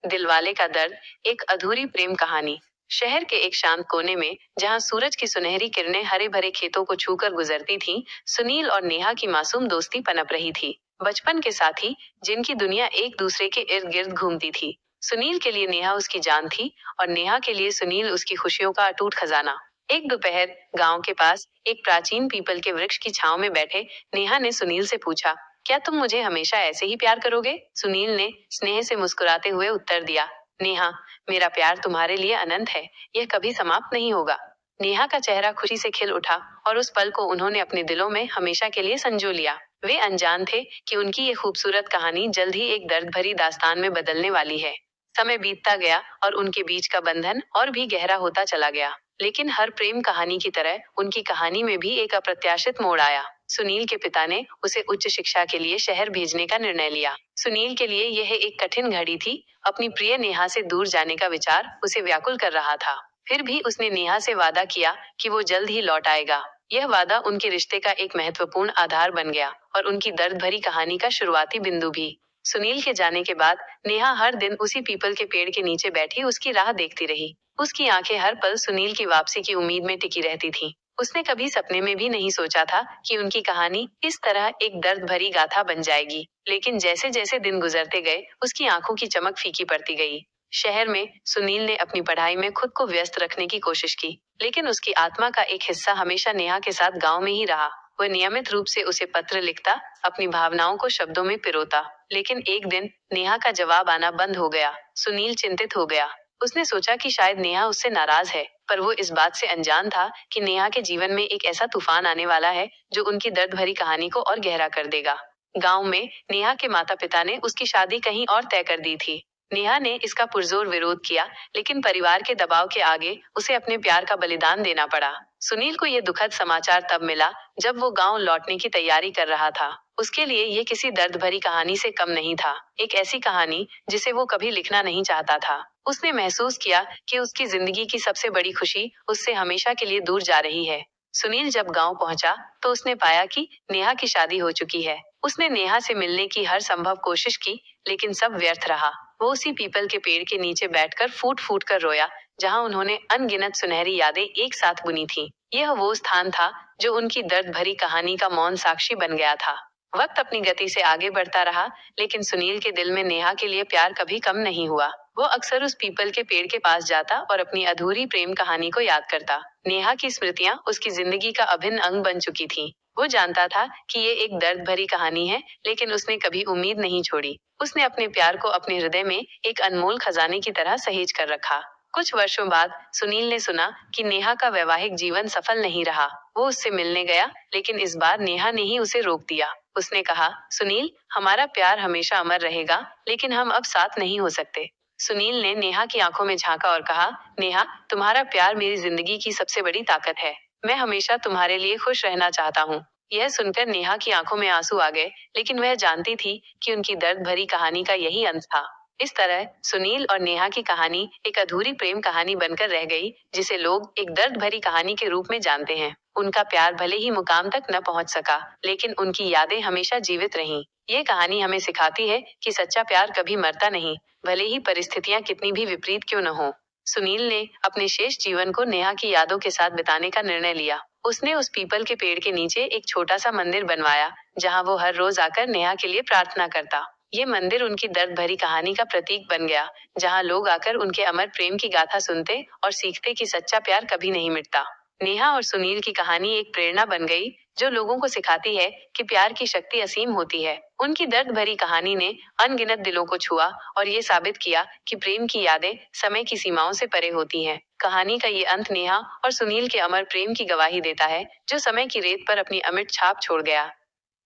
दिलवाले का दर्द, एक अधूरी प्रेम कहानी। शहर के एक शांत कोने में, जहां सूरज की सुनहरी किरणें हरे भरे खेतों को छूकर गुजरती थीं, सुनील और नेहा की मासूम दोस्ती पनप रही थी। बचपन के साथी, जिनकी दुनिया एक दूसरे के इर्द गिर्द घूमती थी। सुनील के लिए नेहा उसकी जान थी और नेहा के लिए सुनील उसकी खुशियों का अटूट खजाना। एक दोपहर गांव के पास एक प्राचीन पीपल के वृक्ष की छांव में बैठे नेहा ने सुनील से पूछा, क्या तुम मुझे हमेशा ऐसे ही प्यार करोगे? सुनील ने स्नेह से मुस्कुराते हुए उत्तर दिया, नेहा, मेरा प्यार तुम्हारे लिए अनंत है, यह कभी समाप्त नहीं होगा। नेहा का चेहरा खुशी से खिल उठा और उस पल को उन्होंने अपने दिलों में हमेशा के लिए संजो लिया। वे अनजान थे कि उनकी ये खूबसूरत कहानी जल्द ही एक दर्द भरी दास्तान में बदलने वाली है। समय बीतता गया और उनके बीच का बंधन और भी गहरा होता चला गया। लेकिन हर प्रेम कहानी की तरह उनकी कहानी में भी एक अप्रत्याशित मोड़ आया। सुनील के पिता ने उसे उच्च शिक्षा के लिए शहर भेजने का निर्णय लिया। सुनील के लिए यह एक कठिन घड़ी थी। अपनी प्रिय नेहा से दूर जाने का विचार उसे व्याकुल कर रहा था। फिर भी उसने नेहा से वादा किया कि वो जल्द ही लौट आएगा। यह वादा उनके रिश्ते का एक महत्वपूर्ण आधार बन गया और उनकी दर्द भरी कहानी का शुरुआती बिंदु भी। सुनील के जाने के बाद नेहा हर दिन उसी पीपल के पेड़ के नीचे बैठी उसकी राह देखती रही। उसकी आंखें हर पल सुनील की वापसी की उम्मीद में टिकी रहती थीं। उसने कभी सपने में भी नहीं सोचा था कि उनकी कहानी इस तरह एक दर्द भरी गाथा बन जाएगी। लेकिन जैसे जैसे दिन गुजरते गए, उसकी आंखों की चमक फीकी पड़ती गई। शहर में सुनील ने अपनी पढ़ाई में खुद को व्यस्त रखने की कोशिश की, लेकिन उसकी आत्मा का एक हिस्सा हमेशा नेहा के साथ गांव में ही रहा। वह नियमित रूप से उसे पत्र लिखता, अपनी भावनाओं को शब्दों में पिरोता। लेकिन एक दिन नेहा का जवाब आना बंद हो गया। सुनील चिंतित हो गया। उसने सोचा कि शायद नेहा उससे नाराज है, पर वो इस बात से अनजान था कि नेहा के जीवन में एक ऐसा तूफान आने वाला है जो उनकी दर्द भरी कहानी को और गहरा कर देगा। गांव में नेहा के माता पिता ने उसकी शादी कहीं और तय कर दी थी। नेहा ने इसका पुरजोर विरोध किया, लेकिन परिवार के दबाव के आगे उसे अपने प्यार का बलिदान देना पड़ा। सुनील को ये दुखद समाचार तब मिला जब वो गांव लौटने की तैयारी कर रहा था। उसके लिए ये किसी दर्द भरी कहानी से कम नहीं था, एक ऐसी कहानी जिसे वो कभी लिखना नहीं चाहता था। उसने महसूस किया कि उसकी जिंदगी की सबसे बड़ी खुशी उससे हमेशा के लिए दूर जा रही है। सुनील जब गांव पहुंचा तो उसने पाया कि नेहा की शादी हो चुकी है। उसने नेहा से मिलने की हर संभव कोशिश की, लेकिन सब व्यर्थ रहा। वो उसी पीपल के पेड़ के नीचे बैठकर फूट फूट कर रोया, जहां उन्होंने अनगिनत सुनहरी यादें एक साथ बुनी थी। यह वो स्थान था जो उनकी दर्द भरी कहानी का मौन साक्षी बन गया था। वक्त अपनी गति से आगे बढ़ता रहा, लेकिन सुनील के दिल में नेहा के लिए प्यार कभी कम नहीं हुआ। वो अक्सर उस पीपल के पेड़ के पास जाता और अपनी अधूरी प्रेम कहानी को याद करता। नेहा की स्मृतियां उसकी जिंदगी का अभिन्न अंग बन चुकी थीं। वो जानता था कि ये एक दर्द भरी कहानी है, लेकिन उसने कभी उम्मीद नहीं छोड़ी। उसने अपने प्यार को अपने हृदय में एक अनमोल खजाने की तरह सहेज कर रखा। कुछ वर्षों बाद सुनील ने सुना कि नेहा का वैवाहिक जीवन सफल नहीं रहा। वो उससे मिलने गया, लेकिन इस बार नेहा ने ही उसे रोक दिया। उसने कहा, सुनील, हमारा प्यार हमेशा अमर रहेगा, लेकिन हम अब साथ नहीं हो सकते। सुनील ने नेहा की आंखों में झांका और कहा, नेहा, तुम्हारा प्यार मेरी जिंदगी की सबसे बड़ी ताकत है। मैं हमेशा तुम्हारे लिए खुश रहना चाहता हूँ। यह सुनकर नेहा की आंखों में आंसू आ गए, लेकिन वह जानती थी कि उनकी दर्द भरी कहानी का यही अंत था। इस तरह सुनील और नेहा की कहानी एक अधूरी प्रेम कहानी बनकर रह गई, जिसे लोग एक दर्द भरी कहानी के रूप में जानते हैं। उनका प्यार भले ही मुकाम तक न पहुंच सका, लेकिन उनकी यादें हमेशा जीवित रहीं। ये कहानी हमें सिखाती है कि सच्चा प्यार कभी मरता नहीं, भले ही परिस्थितियां कितनी भी विपरीत क्यों न हो। सुनील ने अपने शेष जीवन को नेहा की यादों के साथ बिताने का निर्णय लिया। उसने उस पीपल के पेड़ के नीचे एक छोटा सा मंदिर बनवाया, जहां वो हर रोज आकर नेहा के लिए प्रार्थना करता। ये मंदिर उनकी दर्द भरी कहानी का प्रतीक बन गया, जहां लोग आकर उनके अमर प्रेम की गाथा सुनते और सीखते कि सच्चा प्यार कभी नहीं मिटता। नेहा और सुनील की कहानी एक प्रेरणा बन गई, जो लोगों को सिखाती है कि प्यार की शक्ति असीम होती है। उनकी दर्द भरी कहानी ने अनगिनत दिलों को छुआ और ये साबित किया कि प्रेम की यादें समय की सीमाओं से परे होती हैं। कहानी का ये अंत नेहा और सुनील के अमर प्रेम की गवाही देता है, जो समय की रेत पर अपनी अमिट छाप छोड़ गया।